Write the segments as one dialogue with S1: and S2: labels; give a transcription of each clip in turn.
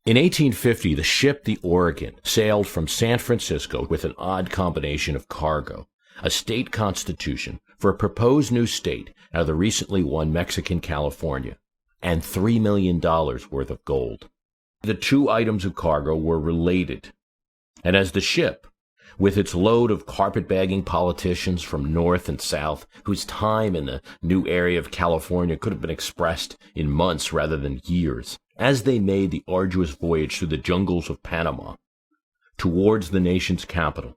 S1: In 1850, the ship the Oregon sailed from San Francisco with an odd combination of cargo, a state constitution for a proposed new state out of the recently won Mexican California, and $3 million worth of gold. The two items of cargo were related, and as the ship, with its load of carpetbagging politicians from north and south, whose time in the new area of California could have been expressed in months rather than years, as they made the arduous voyage through the jungles of Panama towards the nation's capital,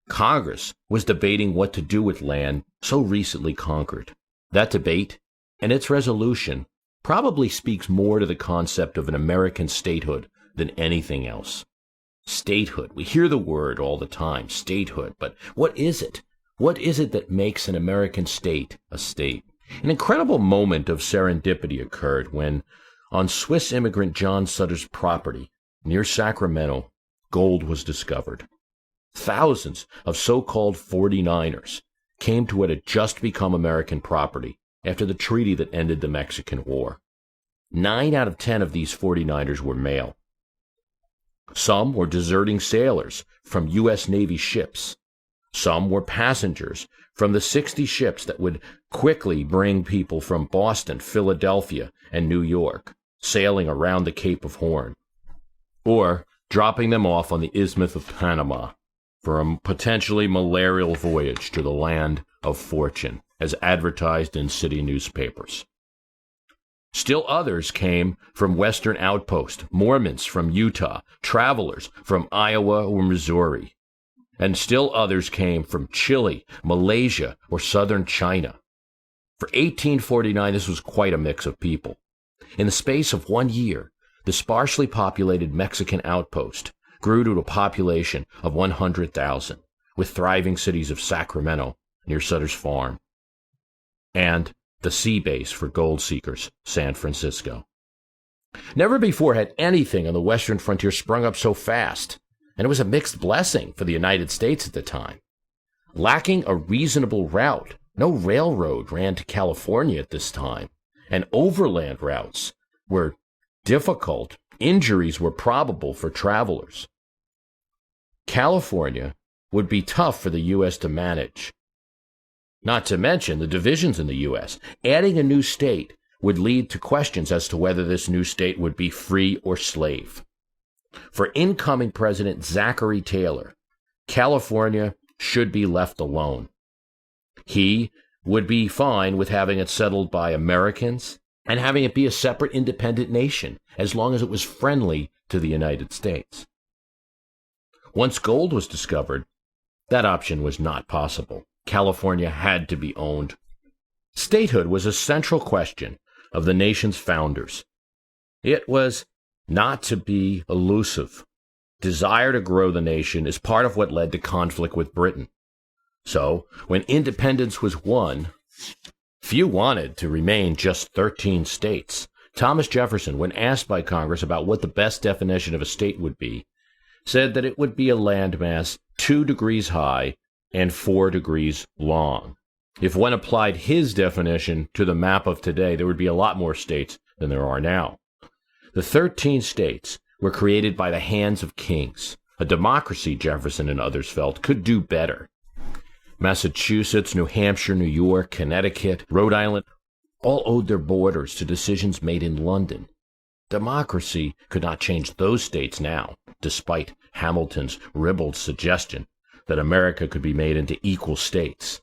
S1: Congress was debating what to do with land so recently conquered. That debate and its resolution probably speaks more to the concept of an American statehood than anything else. Statehood. We hear the word all the time, statehood, but what is it? What is it that makes an American state a state? An incredible moment of serendipity occurred when, on Swiss immigrant John Sutter's property near Sacramento, gold was discovered. Thousands of so-called 49ers came to what had just become American property after the treaty that ended the Mexican War. 9 out of 10 of these 49ers were male. Some were deserting sailors from U.S. Navy ships. Some were passengers from the 60 ships that would quickly bring people from Boston, Philadelphia, and New York, sailing around the Cape of Horn, or dropping them off on the Isthmus of Panama for a potentially malarial voyage to the land of fortune, as advertised in city newspapers. Still others came from Western outposts, Mormons from Utah, travelers from Iowa or Missouri. And still others came from Chile, Malaysia, or southern China. For 1849, this was quite a mix of people. In the space of 1 year, the sparsely populated Mexican outpost grew to a population of 100,000, with thriving cities of Sacramento, near Sutter's farm, and the sea base for gold seekers, San Francisco. Never before had anything on the western frontier sprung up so fast, and it was a mixed blessing for the United States at the time. Lacking a reasonable route, no railroad ran to California at this time, and overland routes were difficult. Injuries were probable for travelers. California would be tough for the U.S. to manage. Not to mention the divisions in the U.S. Adding a new state would lead to questions as to whether this new state would be free or slave. For incoming President Zachary Taylor, California should be left alone. He would be fine with having it settled by Americans and having it be a separate independent nation as long as it was friendly to the United States. Once gold was discovered, that option was not possible. California had to be owned. Statehood was a central question of the nation's founders. It was not to be elusive. Desire to grow the nation is part of what led to conflict with Britain. So, when independence was won, few wanted to remain just 13 states. Thomas Jefferson, when asked by Congress about what the best definition of a state would be, said that it would be a landmass 2 degrees high and 4 degrees long. If one applied his definition to the map of today, there would be a lot more states than there are now. The 13 states were created by the hands of kings. A democracy, Jefferson and others felt, could do better. Massachusetts, New Hampshire, New York, Connecticut, Rhode Island, all owed their borders to decisions made in London. Democracy could not change those states now, despite Hamilton's ribald suggestion that America could be made into equal states.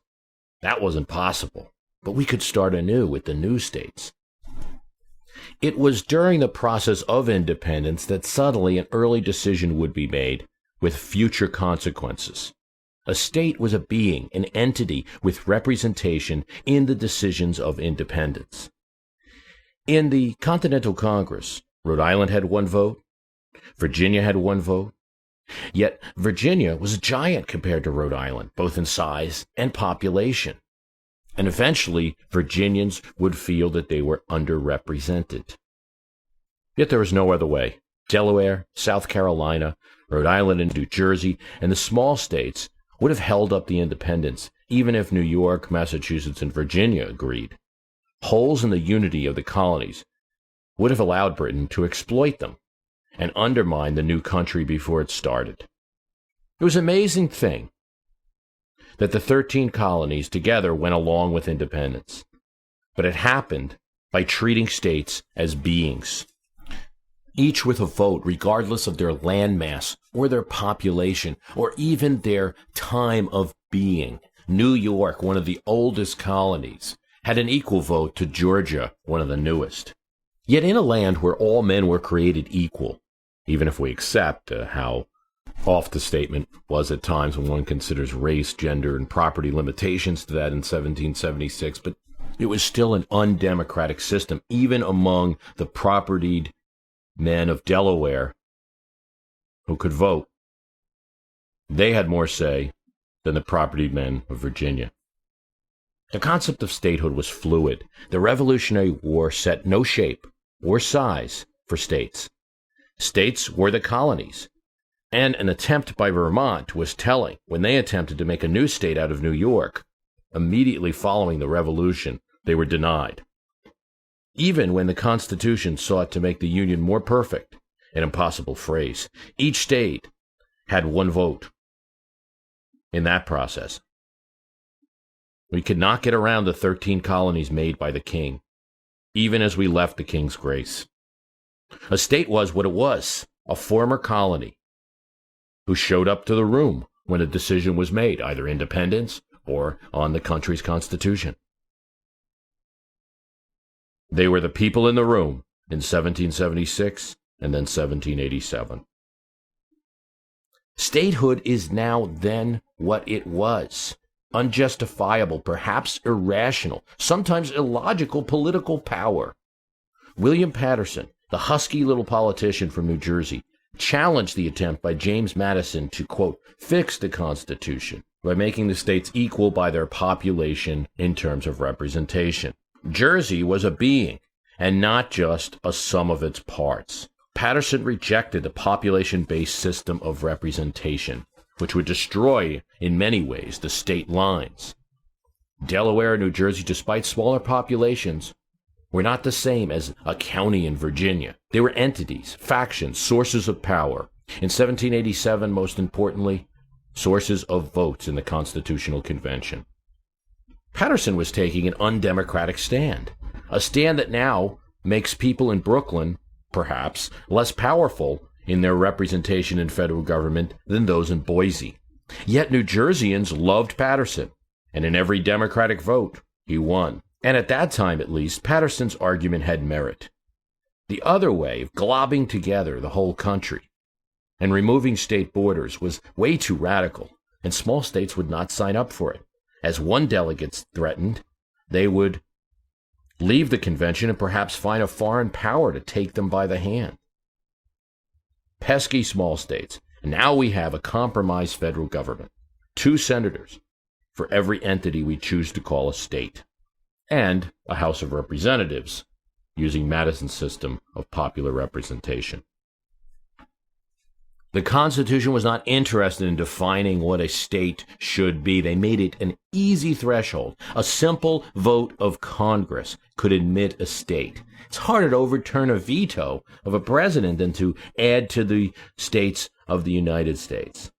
S1: That wasn't possible, but we could start anew with the new states. It was during the process of independence that suddenly an early decision would be made with future consequences. A state was a being, an entity with representation in the decisions of independence. In the Continental Congress, Rhode Island had 1 vote, Virginia had 1 vote, yet Virginia was a giant compared to Rhode Island, both in size and population. And eventually, Virginians would feel that they were underrepresented. Yet there was no other way. Delaware, South Carolina, Rhode Island, and New Jersey, and the small states would have held up the independence, even if New York, Massachusetts, and Virginia agreed. Holes in the unity of the colonies would have allowed Britain to exploit them. and undermine the new country before it started. It was an amazing thing that the 13 colonies together went along with independence, but it happened by treating states as beings, each with a vote regardless of their landmass or their population or even their time of being. New York, one of the oldest colonies, had an equal vote to Georgia, one of the newest. Yet in a land where all men were created equal, even if we accept how off the statement was at times when one considers race, gender, and property limitations to that in 1776, but it was still an undemocratic system, even among the propertied men of Delaware who could vote. They had more say than the propertied men of Virginia. The concept of statehood was fluid. The Revolutionary War set no shape or size for states. States were the colonies. And an attempt by Vermont was telling when they attempted to make a new state out of New York. Immediately following the Revolution, they were denied. Even when the Constitution sought to make the Union more perfect, an impossible phrase, each state had one vote in that process. We could not get around the 13 colonies made by the king, even as we left the king's grace. A state was what it was, a former colony, who showed up to the room when a decision was made, either independence or on the country's constitution. They were the people in the room in 1776 and then 1787. Statehood is now then what it was. Unjustifiable, perhaps irrational, sometimes illogical political power. William Patterson, the husky little politician from New Jersey, challenged the attempt by James Madison to, quote, fix the Constitution by making the states equal by their population in terms of representation. Jersey was a being and not just a sum of its parts. Patterson rejected the population-based system of representation, which would destroy, in many ways, the state lines. Delaware and New Jersey, despite smaller populations, were not the same as a county in Virginia. They were entities, factions, sources of power. In 1787, most importantly, sources of votes in the Constitutional Convention. Patterson was taking an undemocratic stand, a stand that now makes people in Brooklyn, perhaps, less powerful in their representation in federal government than those in Boise. Yet New Jerseyans loved Patterson, and in every Democratic vote, he won. And at that time, at least, Patterson's argument had merit. The other way of globbing together the whole country and removing state borders was way too radical, and small states would not sign up for it. As one delegate threatened, they would leave the convention and perhaps find a foreign power to take them by the hand. Pesky small states. And now we have a compromised federal government. 2 senators for every entity we choose to call a state. And a House of Representatives, using Madison's system of popular representation. The Constitution was not interested in defining what a state should be. They made it an easy threshold. A simple vote of Congress could admit a state. It's harder to overturn a veto of a president than to add to the states of the United States.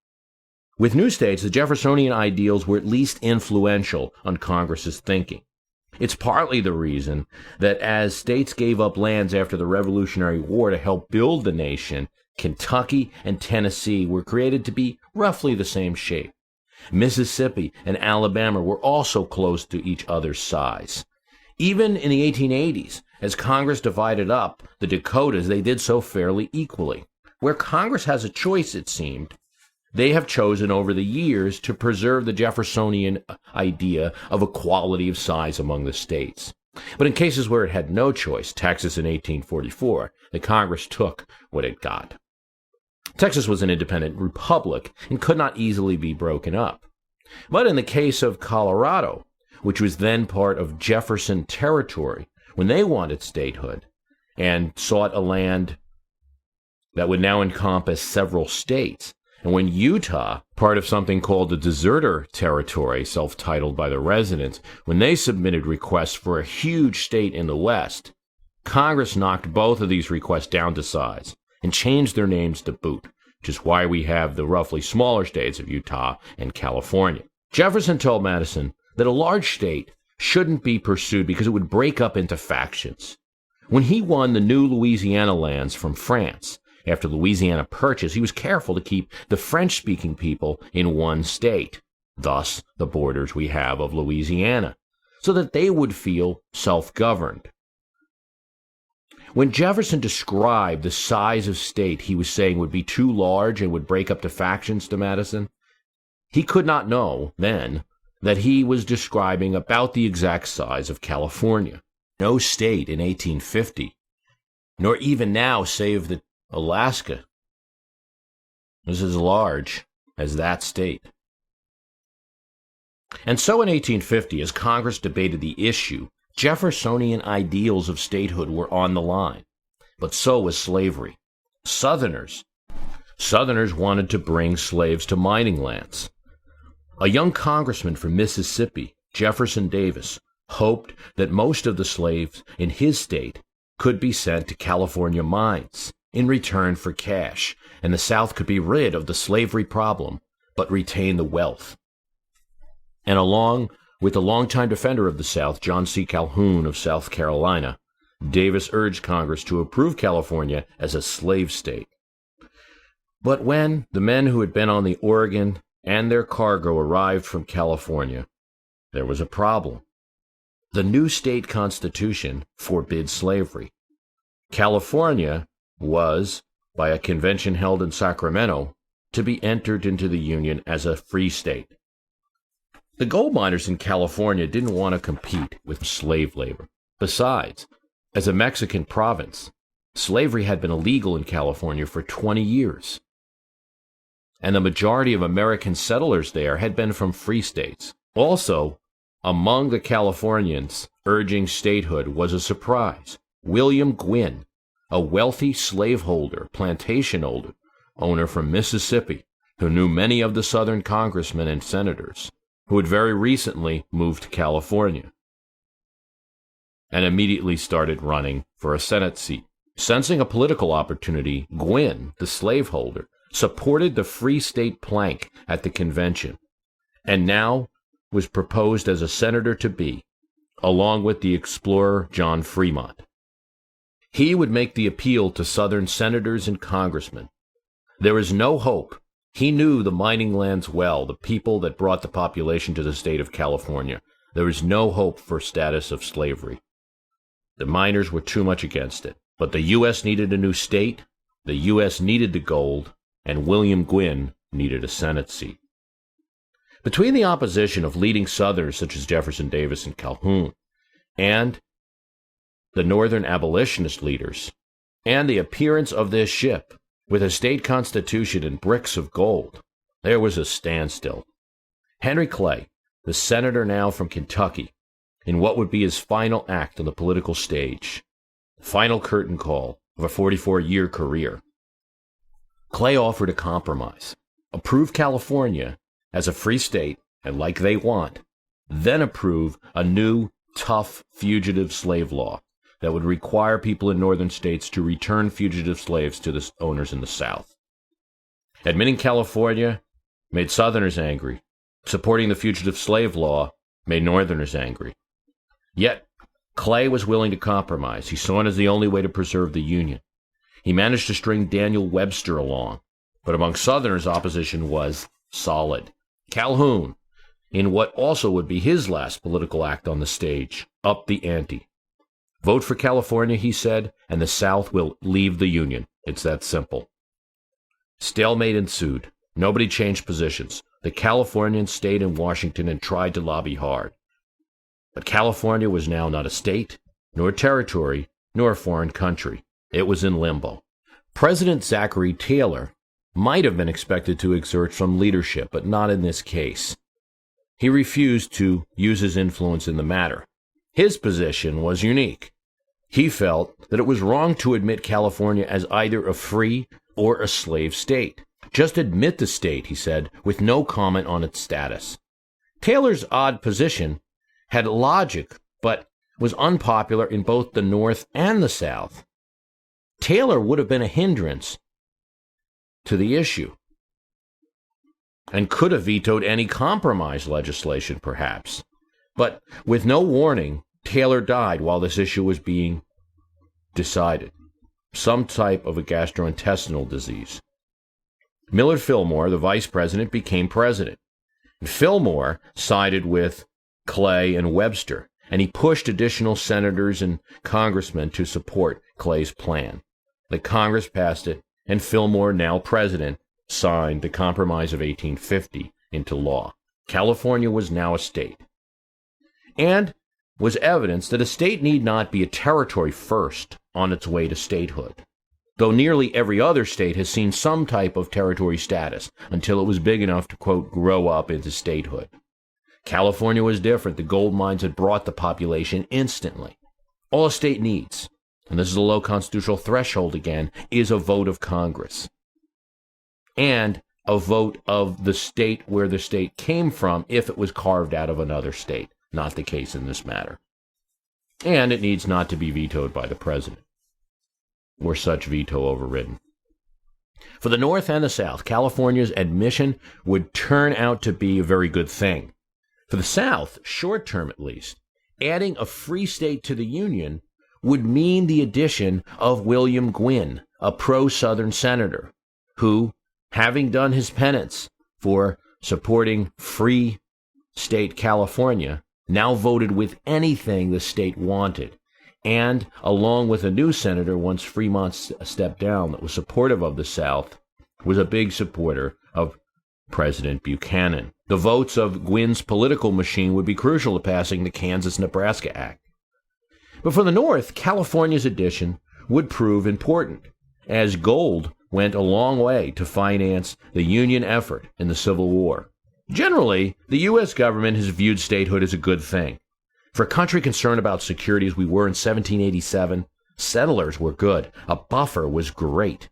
S1: With new states, the Jeffersonian ideals were at least influential on Congress's thinking. It's partly the reason that as states gave up lands after the Revolutionary War to help build the nation, Kentucky and Tennessee were created to be roughly the same shape. Mississippi and Alabama were also close to each other's size. Even in the 1880s, as Congress divided up the Dakotas, they did so fairly equally. Where Congress has a choice, it seemed, they have chosen over the years to preserve the Jeffersonian idea of equality of size among the states. But in cases where it had no choice, Texas in 1844, the Congress took what it got. Texas was an independent republic and could not easily be broken up. But in the case of Colorado, which was then part of Jefferson territory, when they wanted statehood and sought a land that would now encompass several states, and when Utah, part of something called the Deserter Territory, self-titled by the residents, when they submitted requests for a huge state in the West, Congress knocked both of these requests down to size and changed their names to boot, which is why we have the roughly smaller states of Utah and California. Jefferson told Madison that a large state shouldn't be pursued because it would break up into factions. When he won the new Louisiana lands from France, after Louisiana Purchase, he was careful to keep the French-speaking people in one state, thus the borders we have of Louisiana, so that they would feel self-governed. When Jefferson described the size of state he was saying would be too large and would break up to factions to Madison, he could not know then that he was describing about the exact size of California. No state in 1850, nor even now save the Alaska, was as large as that state. And so in 1850, as Congress debated the issue, Jeffersonian ideals of statehood were on the line, but so was slavery. Southerners wanted to bring slaves to mining lands. A young congressman from Mississippi, Jefferson Davis, hoped that most of the slaves in his state could be sent to California mines in return for cash, and the South could be rid of the slavery problem, but retain the wealth. And along with the longtime defender of the South, John C. Calhoun of South Carolina, Davis urged Congress to approve California as a slave state. But when the men who had been on the Oregon and their cargo arrived from California, there was a problem. The new state constitution forbids slavery. California was, by a convention held in Sacramento, to be entered into the Union as a free state. The gold miners in California didn't want to compete with slave labor. Besides, as a Mexican province, slavery had been illegal in California for 20 years. And the majority of American settlers there had been from free states. Also, among the Californians urging statehood was a surprise. William Gwynn, a wealthy slaveholder, plantation owner from Mississippi, who knew many of the Southern congressmen and senators, who had very recently moved to California, and immediately started running for a Senate seat. Sensing a political opportunity, Gwynn, the slaveholder, supported the Free State plank at the convention, and now was proposed as a senator-to-be, along with the explorer John Fremont. He would make the appeal to Southern senators and congressmen. There was no hope. He knew the mining lands well, the people that brought the population to the state of California. There was no hope for status of slavery. The miners were too much against it. But the U.S. needed a new state, the U.S. needed the gold, and William Gwynn needed a Senate seat. Between the opposition of leading Southerners such as Jefferson Davis and Calhoun, and the Northern abolitionist leaders, and the appearance of this ship with a state constitution and bricks of gold, there was a standstill. Henry Clay, the senator now from Kentucky, in what would be his final act on the political stage, the final curtain call of a 44-year career, Clay offered a compromise: approve California as a free state, and like they want, then approve a new, tough fugitive slave law that would require people in northern states to return fugitive slaves to the owners in the South. Admitting California made Southerners angry. Supporting the fugitive slave law made Northerners angry. Yet, Clay was willing to compromise. He saw it as the only way to preserve the Union. He managed to string Daniel Webster along, but among Southerners, opposition was solid. Calhoun, in what also would be his last political act on the stage, upped the ante. Vote for California, he said, and the South will leave the Union. It's that simple. Stalemate ensued. Nobody changed positions. The Californians stayed in Washington and tried to lobby hard. But California was now not a state, nor a territory, nor a foreign country. It was in limbo. President Zachary Taylor might have been expected to exert some leadership, but not in this case. He refused to use his influence in the matter. His position was unique. He felt that it was wrong to admit California as either a free or a slave state. Just admit the state, he said, with no comment on its status. Taylor's odd position had logic, but was unpopular in both the North and the South. Taylor would have been a hindrance to the issue and could have vetoed any compromise legislation, perhaps. But with no warning, Taylor died while this issue was being decided. Some type of a gastrointestinal disease. Millard Fillmore, the vice president, became president. And Fillmore sided with Clay and Webster, and he pushed additional senators and congressmen to support Clay's plan. The Congress passed it, and Fillmore, now president, signed the Compromise of 1850 into law. California was now a state, and was evidence that a state need not be a territory first on its way to statehood, though nearly every other state has seen some type of territory status until it was big enough to, quote, grow up into statehood. California was different. The gold mines had brought the population instantly. All a state needs, and this is a low constitutional threshold again, is a vote of Congress. And a vote of the state where the state came from if it was carved out of another state. Not the case in this matter. And it needs not to be vetoed by the president, or such veto overridden. For the North and the South, California's admission would turn out to be a very good thing. For the South, short term at least, adding a free state to the Union would mean the addition of William Gwynn, a pro-Southern senator, who, having done his penance for supporting free state California, now voted with anything the state wanted, and, along with a new senator once Fremont stepped down that was supportive of the South, was a big supporter of President Buchanan. The votes of Gwynn's political machine would be crucial to passing the Kansas-Nebraska Act. But for the North, California's addition would prove important, as gold went a long way to finance the Union effort in the Civil War. Generally, the U.S. government has viewed statehood as a good thing. For a country concerned about security as we were in 1787, settlers were good. A buffer was great.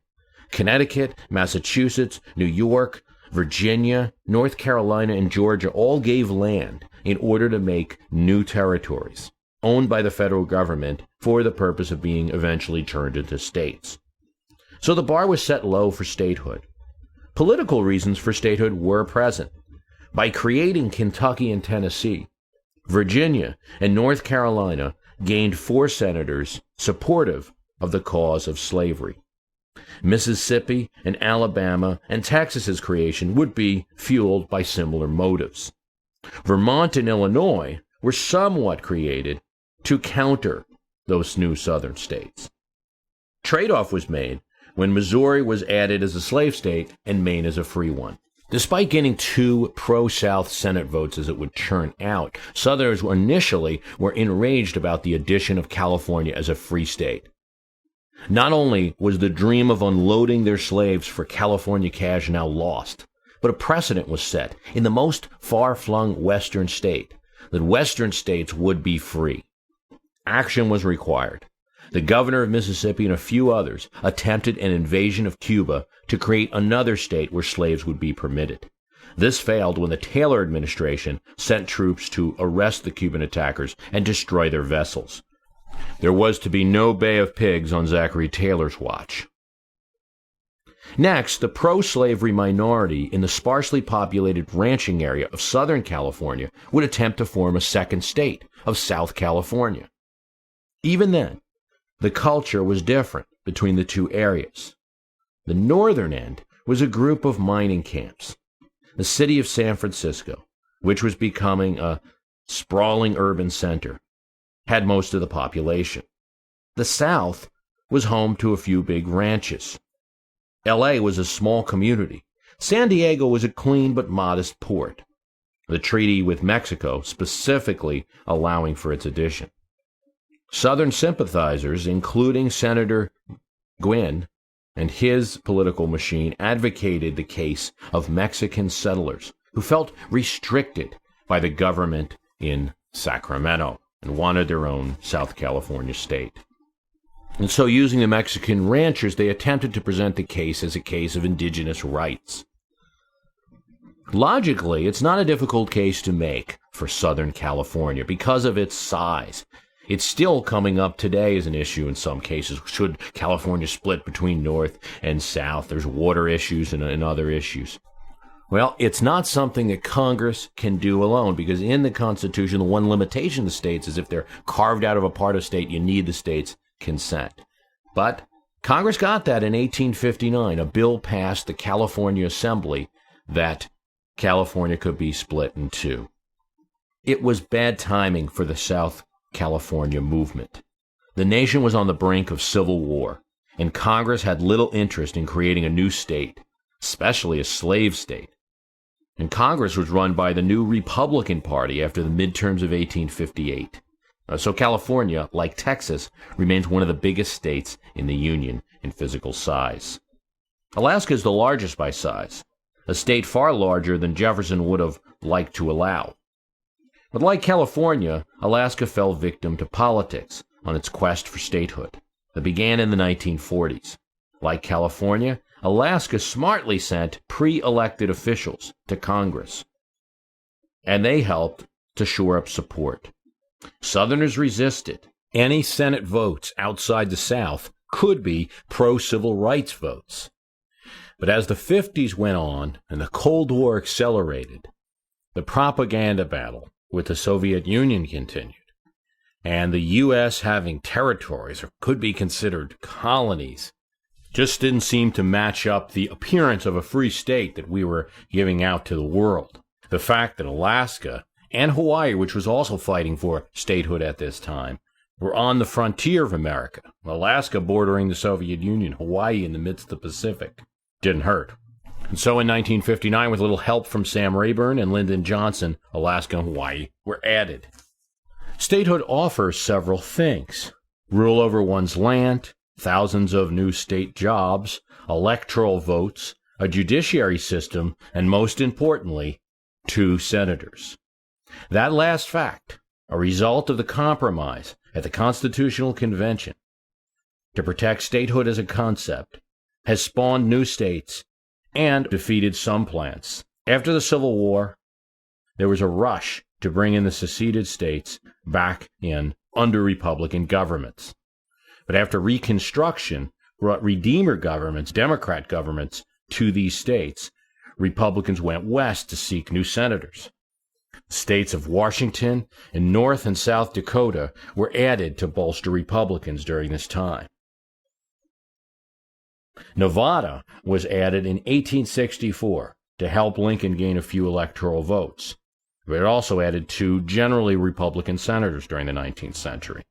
S1: Connecticut, Massachusetts, New York, Virginia, North Carolina, and Georgia all gave land in order to make new territories, owned by the federal government for the purpose of being eventually turned into states. So the bar was set low for statehood. Political reasons for statehood were present. By creating Kentucky and Tennessee, Virginia and North Carolina gained 4 senators supportive of the cause of slavery. Mississippi and Alabama and Texas's creation would be fueled by similar motives. Vermont and Illinois were somewhat created to counter those new southern states. Trade-off was made when Missouri was added as a slave state and Maine as a free one. Despite getting 2 pro-South Senate votes as it would turn out, Southerners initially were enraged about the addition of California as a free state. Not only was the dream of unloading their slaves for California cash now lost, but a precedent was set in the most far-flung western state that western states would be free. Action was required. The governor of Mississippi and a few others attempted an invasion of Cuba to create another state where slaves would be permitted. This failed when the Taylor administration sent troops to arrest the Cuban attackers and destroy their vessels. There was to be no Bay of Pigs on Zachary Taylor's watch. Next, the pro-slavery minority in the sparsely populated ranching area of Southern California would attempt to form a second state of South California. Even then, the culture was different between the two areas. The northern end was a group of mining camps. The city of San Francisco, which was becoming a sprawling urban center, had most of the population. The south was home to a few big ranches. L.A. was a small community. San Diego was a clean but modest port. The treaty with Mexico specifically allowing for its addition. Southern sympathizers, including Senator Gwynn and his political machine, advocated the case of Mexican settlers who felt restricted by the government in Sacramento and wanted their own South California state. And so, using the Mexican ranchers, they attempted to present the case as a case of indigenous rights. Logically, it's not a difficult case to make for Southern California because of its size. It's still coming up today as an issue in some cases. Should California split between North and South? There's water issues and other issues. Well, it's not something that Congress can do alone, because in the Constitution, the one limitation of the states is if they're carved out of a part of state, you need the state's consent. But Congress got that in 1859. A bill passed the California Assembly that California could be split in two. It was bad timing for the South California movement. The nation was on the brink of civil war, and Congress had little interest in creating a new state, especially a slave state. And Congress was run by the new Republican Party after the midterms of 1858. So California, like Texas, remains one of the biggest states in the Union in physical size. Alaska is the largest by size, a state far larger than Jefferson would have liked to allow. But like California, Alaska fell victim to politics on its quest for statehood that began in the 1940s. Like California, Alaska smartly sent pre-elected officials to Congress, and they helped to shore up support. Southerners resisted. Any Senate votes outside the South could be pro-civil rights votes. But as the 50s went on and the Cold War accelerated, the propaganda battle with the Soviet Union continued, and the U.S. having territories, or could be considered colonies, just didn't seem to match up the appearance of a free state that we were giving out to the world. The fact that Alaska and Hawaii, which was also fighting for statehood at this time, were on the frontier of America, Alaska bordering the Soviet Union, Hawaii in the midst of the Pacific, didn't hurt. And so in 1959, with a little help from Sam Rayburn and Lyndon Johnson, Alaska and Hawaii were added. Statehood offers several things: rule over one's land, thousands of new state jobs, electoral votes, a judiciary system, and most importantly, 2 senators. That last fact, a result of the compromise at the Constitutional Convention to protect statehood as a concept, has spawned new states and defeated some plans. After the Civil War, there was a rush to bring in the seceded states back in under Republican governments. But after Reconstruction brought Redeemer governments, Democrat governments, to these states, Republicans went west to seek new senators. States of Washington and North and South Dakota were added to bolster Republicans during this time. Nevada was added in 1864 to help Lincoln gain a few electoral votes. But it also added 2 generally Republican senators during the 19th century.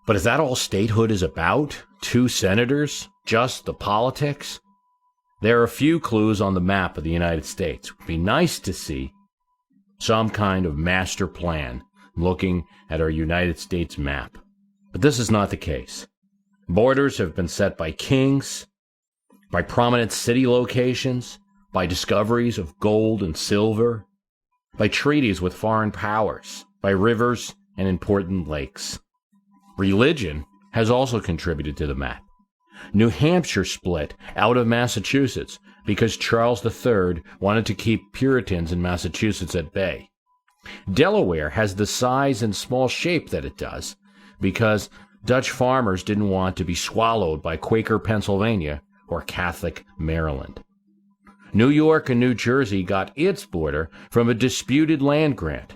S1: But is that all statehood is about? 2 senators? Just the politics? There are a few clues on the map of the United States. It would be nice to see some kind of master plan looking at our United States map. But this is not the case. Borders have been set by kings, by prominent city locations, by discoveries of gold and silver, by treaties with foreign powers, by rivers and important lakes. Religion has also contributed to the map. New Hampshire split out of Massachusetts because Charles III wanted to keep Puritans in Massachusetts at bay. Delaware has the size and small shape that it does because Dutch farmers didn't want to be swallowed by Quaker Pennsylvania or Catholic Maryland. New York and New Jersey got its border from a disputed land grant,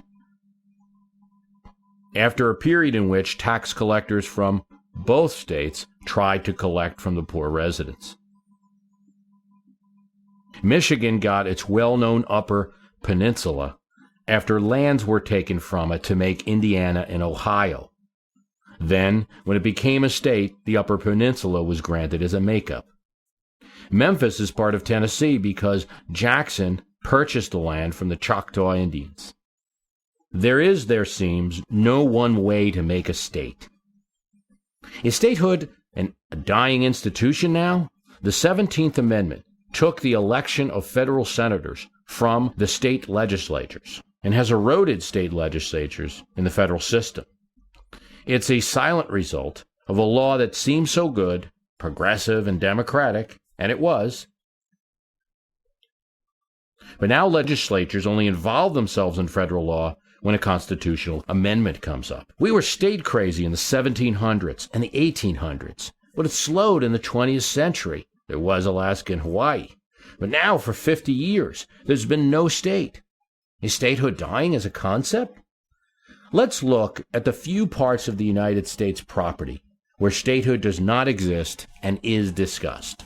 S1: after a period in which tax collectors from both states tried to collect from the poor residents. Michigan got its well-known Upper Peninsula after lands were taken from it to make Indiana and Ohio. Then, when it became a state, the Upper Peninsula was granted as a makeup. Memphis is part of Tennessee because Jackson purchased the land from the Choctaw Indians. There seems, no one way to make a state. Is statehood a dying institution now? The 17th Amendment took the election of federal senators from the state legislatures and has eroded state legislatures in the federal system. It's a silent result of a law that seemed so good, progressive and democratic, and it was. But now legislatures only involve themselves in federal law when a constitutional amendment comes up. We were state crazy in the 1700s and the 1800s, but it slowed in the 20th century. There was Alaska and Hawaii. But now, for 50 years, there's been no state. Is statehood dying as a concept? Let's look at the few parts of the United States property where statehood does not exist and is discussed.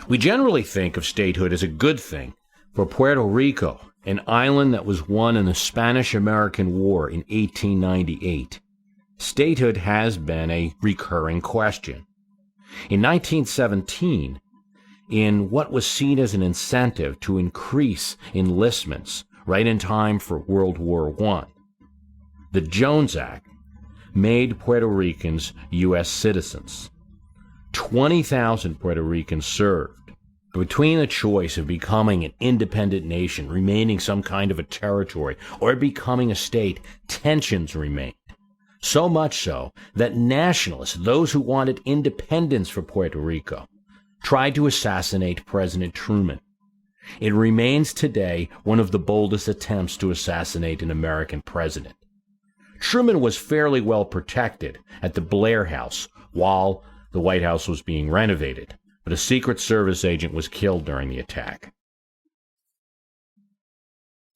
S1: We generally think of statehood as a good thing. For Puerto Rico, an island that was won in the Spanish-American War in 1898, statehood has been a recurring question. In 1917, in what was seen as an incentive to increase enlistments right in time for World War I, the Jones Act made Puerto Ricans U.S. citizens. 20,000 Puerto Ricans served. Between the choice of becoming an independent nation, remaining some kind of a territory, or becoming a state, tensions remained. So much so that nationalists, those who wanted independence for Puerto Rico, tried to assassinate President Truman. It remains today one of the boldest attempts to assassinate an American president. Truman was fairly well protected at the Blair House while the White House was being renovated, but a Secret Service agent was killed during the attack.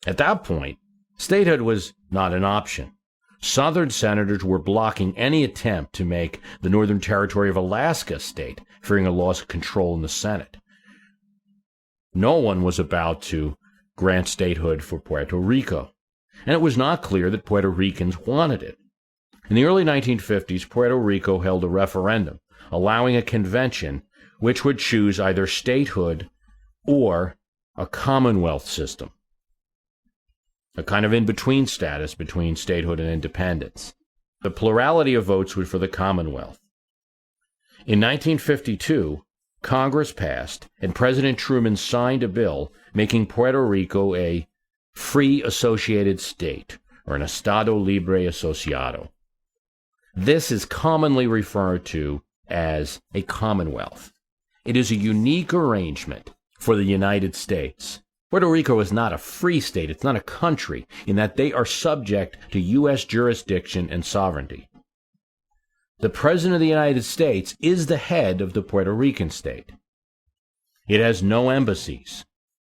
S1: At that point, statehood was not an option. Southern senators were blocking any attempt to make the Northern Territory of Alaska a state, fearing a loss of control in the Senate. No one was about to grant statehood for Puerto Rico, and it was not clear that Puerto Ricans wanted it. In the early 1950s, Puerto Rico held a referendum, allowing a convention which would choose either statehood or a Commonwealth system, a kind of in-between status between statehood and independence. The plurality of votes was for the Commonwealth. In 1952, Congress passed, and President Truman signed a bill making Puerto Rico a free associated state, or an Estado Libre Asociado. This is commonly referred to as a Commonwealth. It is a unique arrangement for the United States. Puerto Rico is not a free state, it's not a country, in that they are subject to U.S. jurisdiction and sovereignty. The President of the United States is the head of the Puerto Rican state. It has no embassies,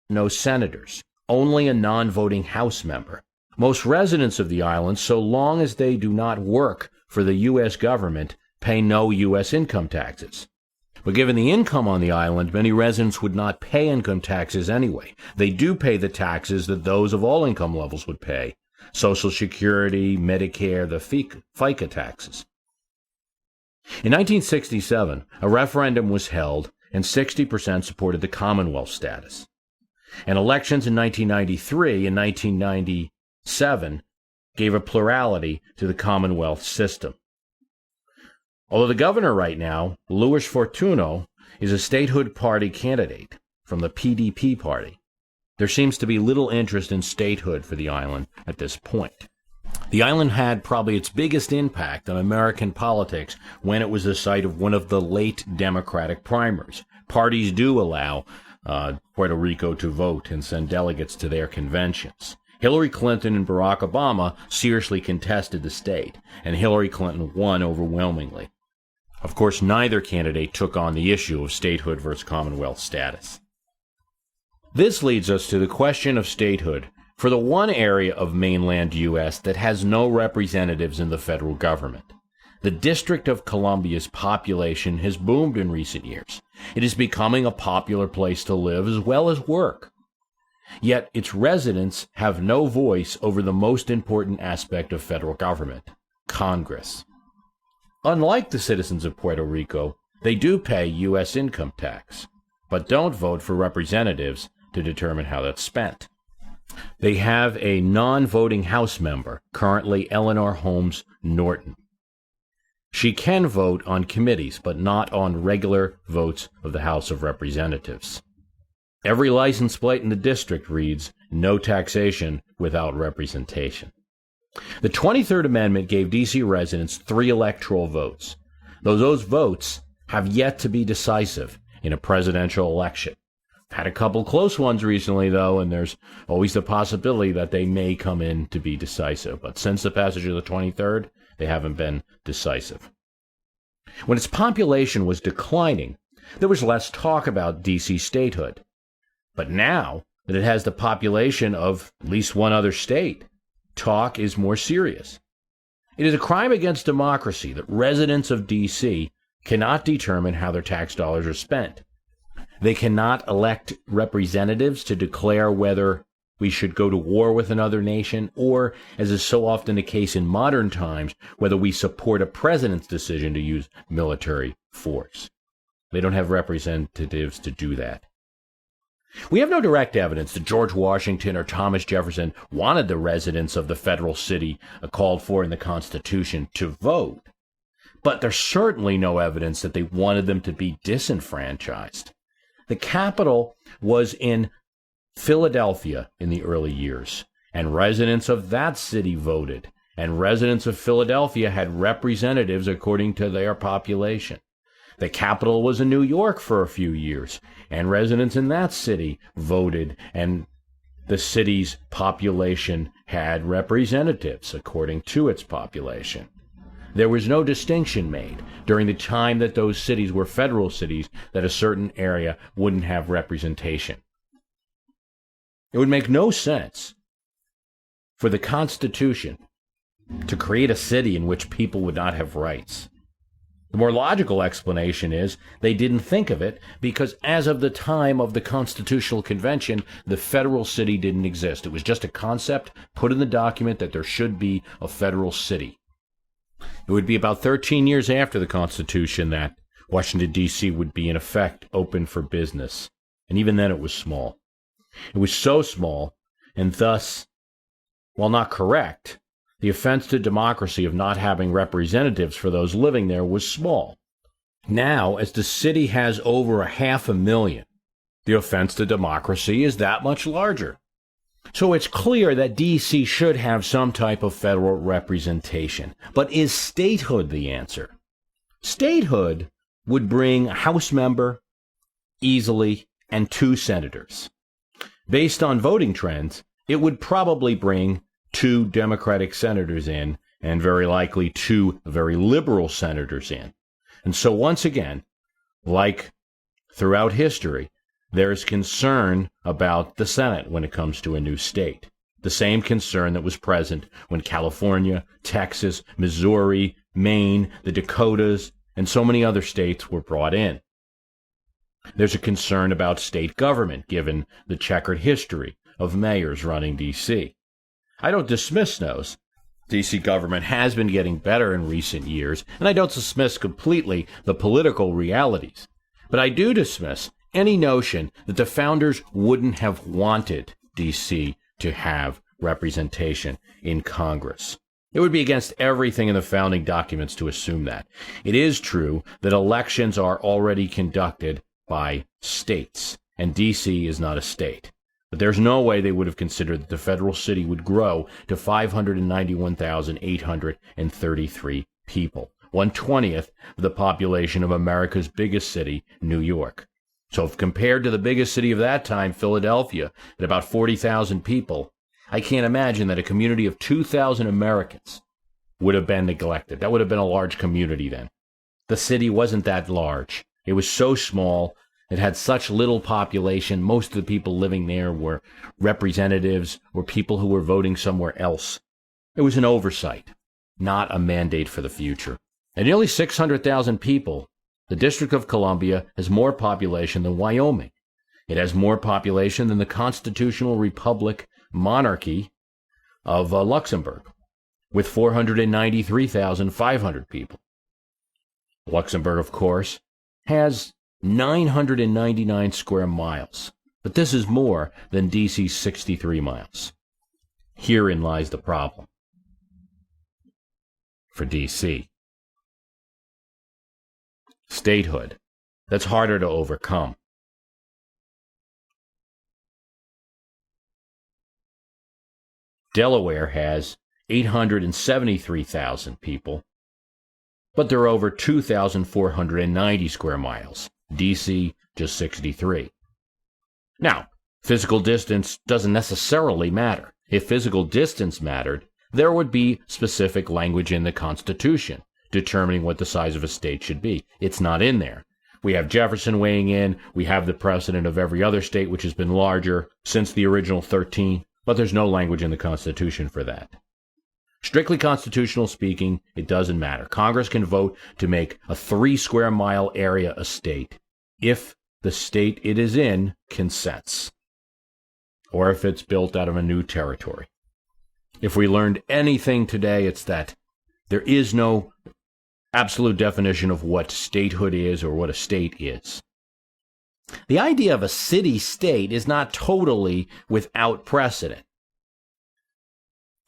S1: no senators, only a non-voting House member. Most residents of the island, so long as they do not work for the U.S. government, pay no U.S. income taxes. But given the income on the island, many residents would not pay income taxes anyway. They do pay the taxes that those of all income levels would pay: Social Security, Medicare, the FICA taxes. In 1967, a referendum was held, and 60% supported the Commonwealth status. And elections in 1993 and 1997 gave a plurality to the Commonwealth system. Although the governor right now, Luis Fortuno, is a statehood party candidate from the PDP party, there seems to be little interest in statehood for the island at this point. The island had probably its biggest impact on American politics when it was the site of one of the late Democratic primaries. Parties do allow Puerto Rico to vote and send delegates to their conventions. Hillary Clinton and Barack Obama seriously contested the state, and Hillary Clinton won overwhelmingly. Of course, neither candidate took on the issue of statehood versus Commonwealth status. This leads us to the question of statehood for the one area of mainland U.S. that has no representatives in the federal government. The District of Columbia's population has boomed in recent years. It is becoming a popular place to live as well as work. Yet its residents have no voice over the most important aspect of federal government: Congress. Unlike the citizens of Puerto Rico, they do pay U.S. income tax, but don't vote for representatives to determine how that's spent. They have a non-voting House member, currently Eleanor Holmes Norton. She can vote on committees, but not on regular votes of the House of Representatives. Every license plate in the district reads, "No taxation without representation." The 23rd Amendment gave D.C. residents 3 electoral votes, though those votes have yet to be decisive in a presidential election. Had a couple close ones recently, though, and there's always the possibility that they may come in to be decisive. But since the passage of the 23rd, they haven't been decisive. When its population was declining, there was less talk about D.C. statehood. But now that it has the population of at least one other state, talk is more serious. It is a crime against democracy that residents of D.C. cannot determine how their tax dollars are spent. They cannot elect representatives to declare whether we should go to war with another nation, or, as is so often the case in modern times, whether we support a president's decision to use military force. They don't have representatives to do that. We have no direct evidence that George Washington or Thomas Jefferson wanted the residents of the federal city called for in the Constitution to vote, but there's certainly no evidence that they wanted them to be disenfranchised. The capital was in Philadelphia in the early years, and residents of that city voted, and residents of Philadelphia had representatives according to their population. The capital was in New York for a few years, and residents in that city voted, and the city's population had representatives according to its population. There was no distinction made during the time that those cities were federal cities that a certain area wouldn't have representation. It would make no sense for the Constitution to create a city in which people would not have rights. The more logical explanation is they didn't think of it because as of the time of the Constitutional Convention, the federal city didn't exist. It was just a concept put in the document that there should be a federal city. It would be about 13 years after the Constitution that Washington, D.C. would be in effect open for business. And even then it was small. It was so small, and thus, while not correct, the offense to democracy of not having representatives for those living there was small. Now, as the city has over 500,000, the offense to democracy is that much larger. So it's clear that D.C. should have some type of federal representation. But is statehood the answer? Statehood would bring a House member easily and 2 senators. Based on voting trends, it would probably bring 2 Democratic senators in and very likely 2 very liberal senators in. And so once again, like throughout history, there is concern about the Senate when it comes to a new state. The same concern that was present when California, Texas, Missouri, Maine, the Dakotas, and so many other states were brought in. There's a concern about state government, given the checkered history of mayors running D.C. I don't dismiss those. D.C. government has been getting better in recent years, and I don't dismiss completely the political realities. But I do dismiss any notion that the founders wouldn't have wanted D.C. to have representation in Congress. It would be against everything in the founding documents to assume that. It is true that elections are already conducted by states, and D.C. is not a state. But there's no way they would have considered that the federal city would grow to 591,833 people, 1/20th of the population of America's biggest city, New York. So if compared to the biggest city of that time, Philadelphia, at about 40,000 people, I can't imagine that a community of 2,000 Americans would have been neglected. That would have been a large community then. The city wasn't that large. It was so small. It had such little population. Most of the people living there were representatives or people who were voting somewhere else. It was an oversight, not a mandate for the future. At nearly 600,000 people, the District of Columbia has more population than Wyoming. It has more population than the constitutional republic monarchy of Luxembourg, with 493,500 people. Luxembourg, of course, has 999 square miles, but this is more than D.C.'s 63 miles. Herein lies the problem for D.C. Statehood. That's harder to overcome. Delaware has 873,000 people, but there are over 2,490 square miles. D.C. just 63. Now, physical distance doesn't necessarily matter. If physical distance mattered, there would be specific language in the Constitution determining what the size of a state should be. It's not in there. We have Jefferson weighing in. We have the precedent of every other state which has been larger since the original 13, but there's no language in the Constitution for that. Strictly constitutional speaking, it doesn't matter. Congress can vote to make a 3 square mile area a state if the state it is in consents, or if it's built out of a new territory. If we learned anything today, it's that there is no absolute definition of what statehood is or what a state is. The idea of a city-state is not totally without precedent.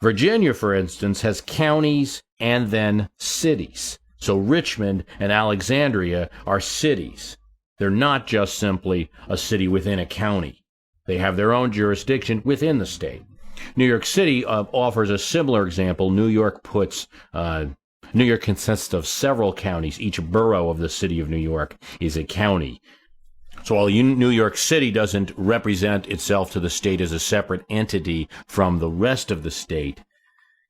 S1: Virginia, for instance, has counties and then cities. So Richmond and Alexandria are cities. They're not just simply a city within a county. They have their own jurisdiction within the state. New York City offers a similar example. New York consists of several counties. Each borough of the city of New York is a county. So while New York City doesn't represent itself to the state as a separate entity from the rest of the state,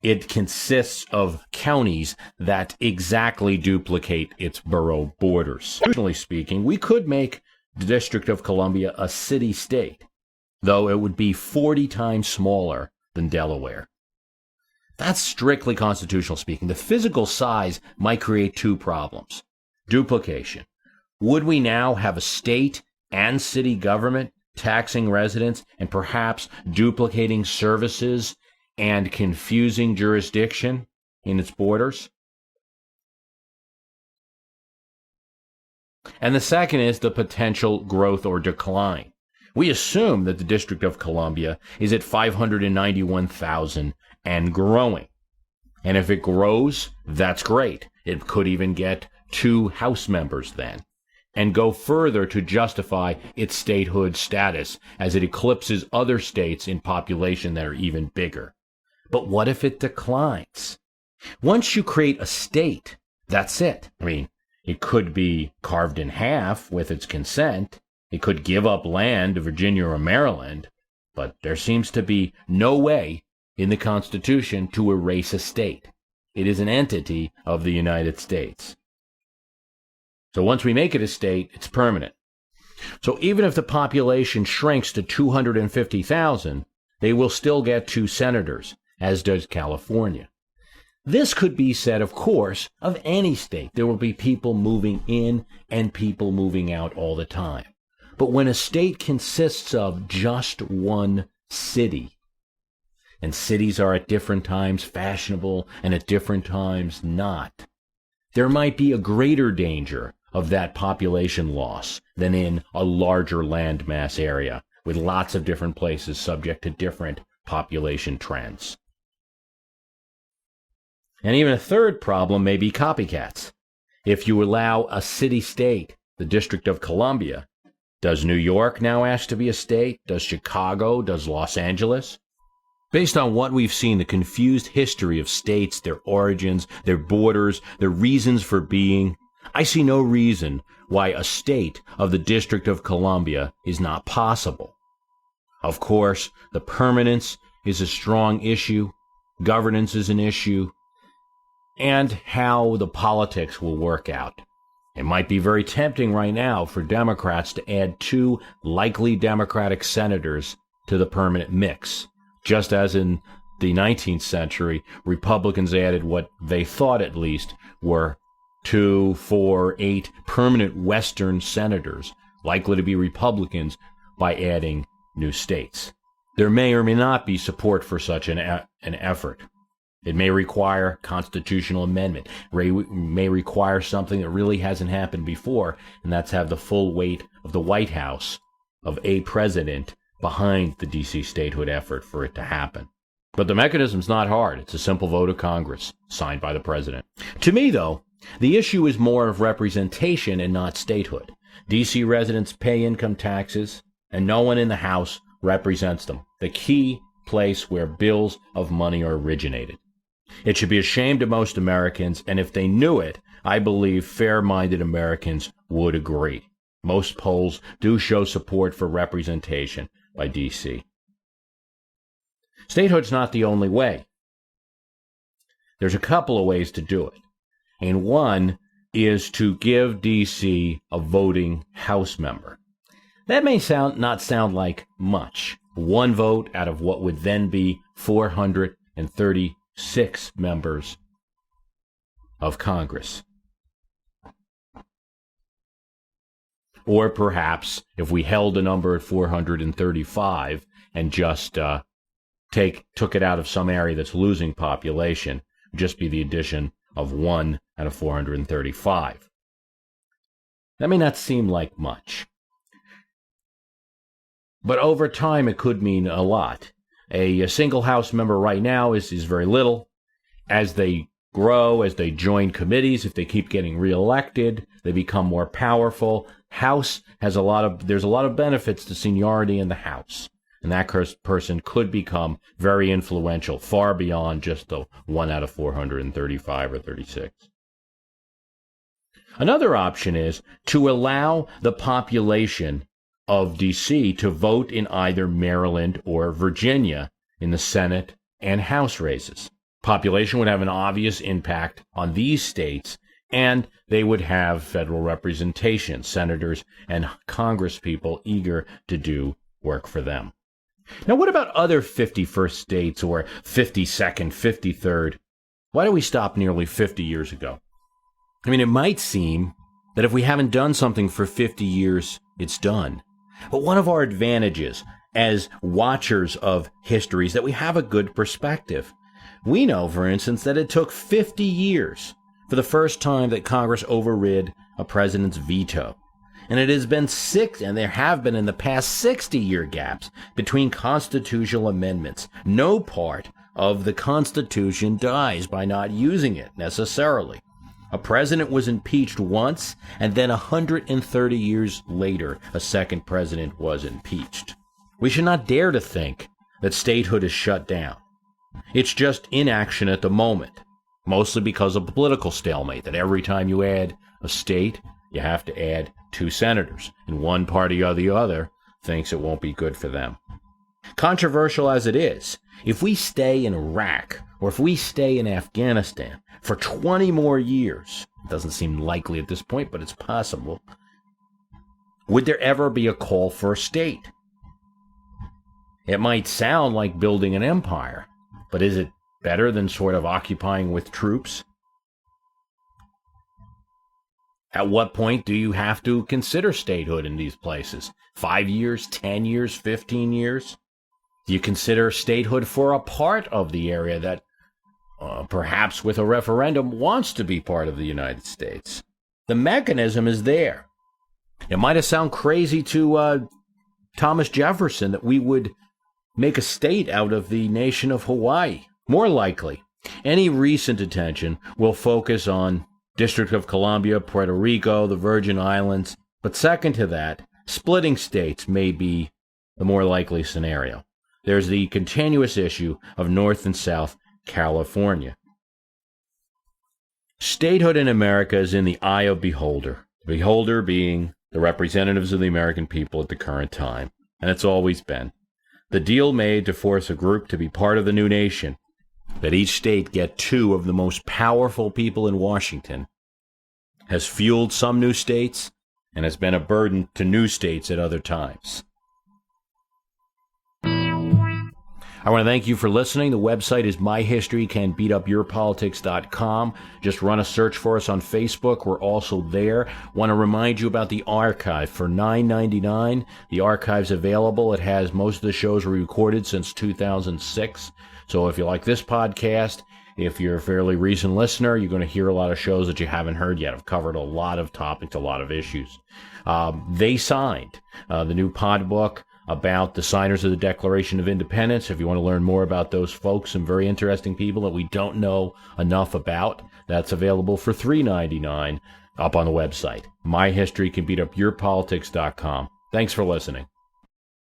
S1: it consists of counties that exactly duplicate its borough borders. Constitutionally speaking, we could make the District of Columbia a city-state, though it would be 40 times smaller than Delaware. That's strictly constitutional speaking. The physical size might create 2 problems. Duplication. Would we now have a state and city government taxing residents and perhaps duplicating services and confusing jurisdiction in its borders? And the second is the potential growth or decline. We assume that the District of Columbia is at 591,000 and growing. And if it grows, that's great. It could even get 2 House members then, and go further to justify its statehood status as it eclipses other states in population that are even bigger. But what if it declines? Once you create a state, that's it. I mean, it could be carved in half with its consent. It could give up land to Virginia or Maryland, but there seems to be no way in the Constitution to erase a state. It is an entity of the United States. So once we make it a state, it's permanent. So even if the population shrinks to 250,000, they will still get 2 senators, as does California. This could be said, of course, of any state. There will be people moving in and people moving out all the time. But when a state consists of just one city, and cities are at different times fashionable and at different times not, there might be a greater danger of that population loss than in a larger landmass area with lots of different places subject to different population trends. And even a third problem may be copycats. If you allow a city-state, the District of Columbia, does New York now ask to be a state? Does Chicago? Does Los Angeles? Based on what we've seen, the confused history of states, their origins, their borders, their reasons for being, I see no reason why a state of the District of Columbia is not possible. Of course, the permanence is a strong issue, governance is an issue, and how the politics will work out. It might be very tempting right now for Democrats to add 2 likely Democratic senators to the permanent mix, just as in the 19th century, Republicans added what they thought at least were 2, 4, 8 permanent Western senators, likely to be Republicans, by adding new states. There may or may not be support for such an effort. It may require constitutional amendment, may require something that really hasn't happened before, and that's have the full weight of the White House, of a president, behind the D.C. statehood effort for it to happen. But the mechanism's not hard. It's a simple vote of Congress, signed by the president. To me, though, the issue is more of representation and not statehood. D.C. residents pay income taxes, and no one in the House represents them, the key place where bills of money are originated. It should be a shame to most Americans, and if they knew it, I believe fair-minded Americans would agree. Most polls do show support for representation by D.C. Statehood's not the only way. There's a couple of ways to do it. And one is to give D.C. a voting House member. That may not sound like much. One vote out of what would then be 436 members of Congress. Or perhaps, if we held a number at 435 and just took it out of some area that's losing population, just be the addition of 1 out of 435. That may not seem like much. But over time, it could mean a lot. A single House member right now is very little. As they grow, as they join committees, if they keep getting reelected, they become more powerful. House has there's a lot of benefits to seniority in the House. And that person could become very influential, far beyond just the 1 out of 435 or 36. Another option is to allow the population of D.C. to vote in either Maryland or Virginia in the Senate and House races. Population would have an obvious impact on these states, and they would have federal representation, senators and congresspeople eager to do work for them. Now, what about other 51st states or 52nd, 53rd? Why do we stop nearly 50 years ago? I mean, it might seem that if we haven't done something for 50 years, it's done. But one of our advantages as watchers of history is that we have a good perspective. We know, for instance, that it took 50 years for the first time that Congress overrid a president's veto. And it has been and there have been in the past 60-year gaps between constitutional amendments. No part of the Constitution dies by not using it necessarily. A president was impeached once, and then 130 years later, a second president was impeached. We should not dare to think that statehood is shut down. It's just inaction at the moment, mostly because of the political stalemate, that every time you add a state, you have to add 2 senators, and one party or the other thinks it won't be good for them. Controversial as it is, if we stay in Iraq or if we stay in Afghanistan for 20 more years, it doesn't seem likely at this point, but it's possible, would there ever be a call for a state? It might sound like building an empire, but is it better than sort of occupying with troops? At what point do you have to consider statehood in these places? 5 years, 10 years, 15 years? Do you consider statehood for a part of the area that perhaps with a referendum wants to be part of the United States? The mechanism is there. It might have sounded crazy to Thomas Jefferson that we would make a state out of the nation of Hawaii. More likely, any recent attention will focus on District of Columbia, Puerto Rico, the Virgin Islands, but second to that, splitting states may be the more likely scenario. There's the continuous issue of North and South California. Statehood in America is in the eye of beholder, the beholder being the representatives of the American people at the current time, and it's always been. The deal made to force a group to be part of the new nation, that each state get 2 of the most powerful people in Washington, has fueled some new states and has been a burden to new states at other times. I want to thank you for listening. The website is myhistorycanbeatupyourpolitics.com. Just run a search for us on Facebook. We're also there. Want to remind you about the archive for $9.99. The archive's available. It has most of the shows we recorded since 2006. So if you like this podcast, if you're a fairly recent listener, you're going to hear a lot of shows that you haven't heard yet. I've covered a lot of topics, a lot of issues. They signed the new pod book about the signers of the Declaration of Independence. If you want to learn more about those folks, some very interesting people that we don't know enough about, that's available for $3.99 up on the website. myhistorycanbeatupyourpolitics.com. Thanks for listening.